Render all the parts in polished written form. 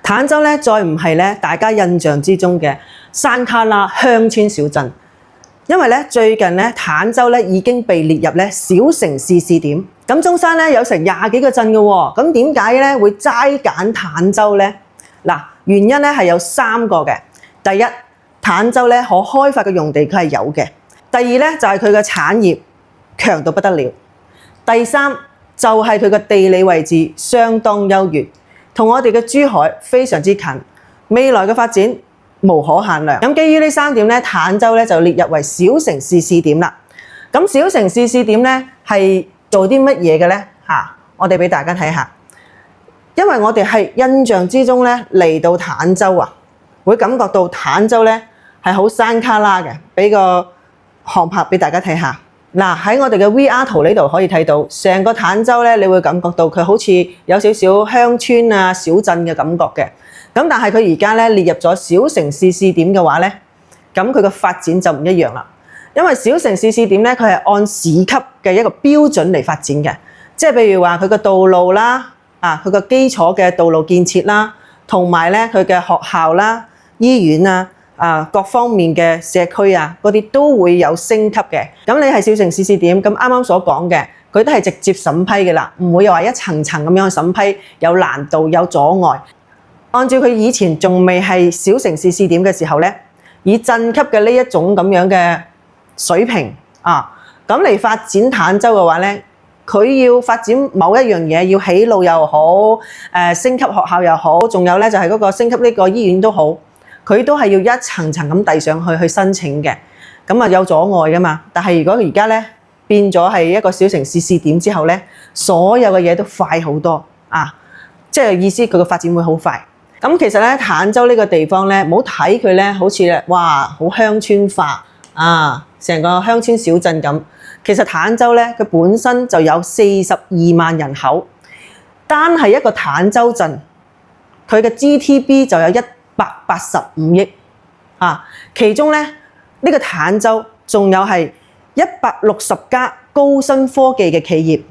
坦洲咧，再唔係咧大家印象之中嘅山卡拉鄉村小鎮，因為咧最近咧坦洲咧已經被列入咧小城市試點。咁中山咧有成20幾個鎮嘅喎，咁點解咧會齋揀坦洲咧？嗱，原因咧係有3個嘅。第一，坦洲咧可開發嘅用地佢係有嘅。第二咧就係佢嘅產業強到不得了。第三就係佢嘅地理位置相當優越，同我哋嘅珠海非常之近，未來嘅發展無可限量。咁基於呢3點咧，坦洲咧就列入為小城市試點啦。咁小城市試點咧係做啲乜嘢嘅咧？我哋俾大家睇下，因為我哋係印象之中咧嚟到坦洲啊，會感覺到坦洲咧係好山卡拉嘅。俾個航拍俾大家睇下。嗱，喺我哋嘅 VR 圖呢度可以睇到，成個坦洲咧，你會感覺到佢好似有少少鄉村啊、小鎮嘅感覺嘅。咁但係佢而家咧列入咗小城市試點嘅話咧，咁佢嘅發展就唔一樣啦。因為小城市試點咧，佢係按市級嘅一個標準嚟發展嘅，即係譬如話佢嘅道路啦，佢個基礎嘅道路建設啦，同埋咧佢嘅學校啦、醫院啊、各方面嘅社區啊，嗰啲都會有升級嘅。咁你係小城市試點，咁啱啱所講嘅，佢都係直接審批嘅啦，唔會又話一層層咁樣去審批，有難度、有阻礙。按照佢以前仲未係小城市試點嘅時候咧，以鎮級嘅呢一種咁樣嘅水平咁嚟發展坦洲嘅話咧，佢要發展某一樣嘢，要起路又好，升級學校又好，仲有咧就係嗰個升級呢個醫院都好。佢都係要一層層咁遞上去申請嘅，咁有阻礙噶嘛。但係如果而家咧變咗係一個小城市試點之後咧，所有嘅嘢都快好多即係意思佢個發展會好快。咁其實咧坦洲呢個地方咧，唔好睇佢咧好似哇好鄉村化成個鄉村小鎮咁。其實坦洲咧佢本身就有42萬人口，單係一個坦洲鎮，佢嘅 GTB 就有185億其中咧呢個坦洲仲有係160家高新科技嘅企業，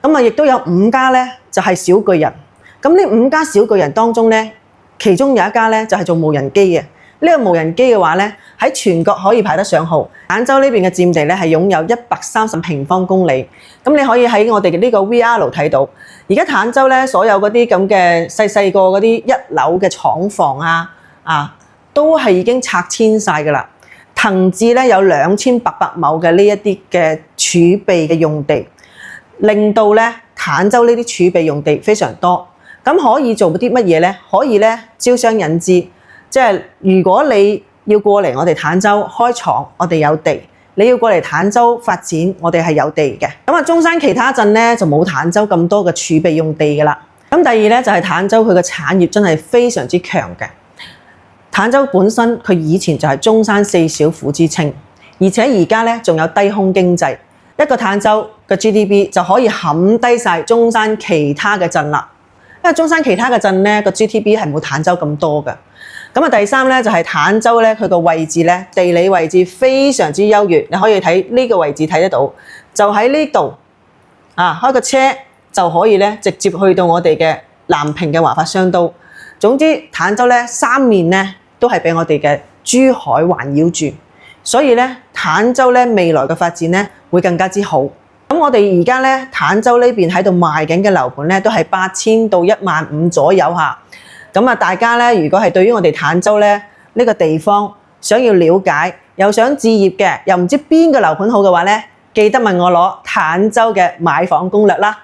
咁亦都有5家咧就係小巨人。咁呢5家小巨人當中咧，其中有一家咧就係做無人機嘅。呢個無人機嘅話咧，喺全國可以排得上號。坦洲呢邊嘅佔地咧係擁有130平方公里。咁你可以喺我哋嘅呢個 VR 睇到，而家坦洲咧所有嗰啲咁嘅細個嗰啲1樓嘅廠房都係已經拆遷晒㗎啦。騰至咧有2800畝嘅呢一啲嘅儲備嘅用地，令到咧坦洲呢啲儲備用地非常多。咁可以做啲乜嘢咧？可以咧招商引資。即係如果你要過嚟我哋坦洲開廠，我哋有地；你要過嚟坦洲發展，我哋係有地嘅。咁中山其他鎮咧就冇坦洲咁多嘅儲備用地㗎啦。咁第二咧就係坦洲佢嘅產業真係非常之強嘅。坦洲本身佢以前就係中山4小府之稱，而且而家咧仲有低空經濟，一個坦洲嘅 GDP 就可以冚低晒中山其他嘅鎮啦。因為中山其他嘅鎮咧個 GDP 係冇坦洲咁多嘅。咁第三咧就係坦洲咧，佢個位置咧地理位置非常之優越，你可以睇呢個位置睇得到，就喺呢度開個車就可以咧直接去到我哋嘅南屏嘅華發商都。總之坦洲咧3面咧都係俾我哋嘅珠海環繞住，所以咧坦洲咧未來嘅發展咧會更加之好。咁我哋而家咧坦洲呢邊喺度賣緊嘅樓盤咧都係8000到15000左右咁大家咧，如果係對於我哋坦洲咧呢個地方想要了解，又想置業嘅，又唔知邊個樓盤好嘅話咧，記得問我攞坦洲嘅買房攻略啦。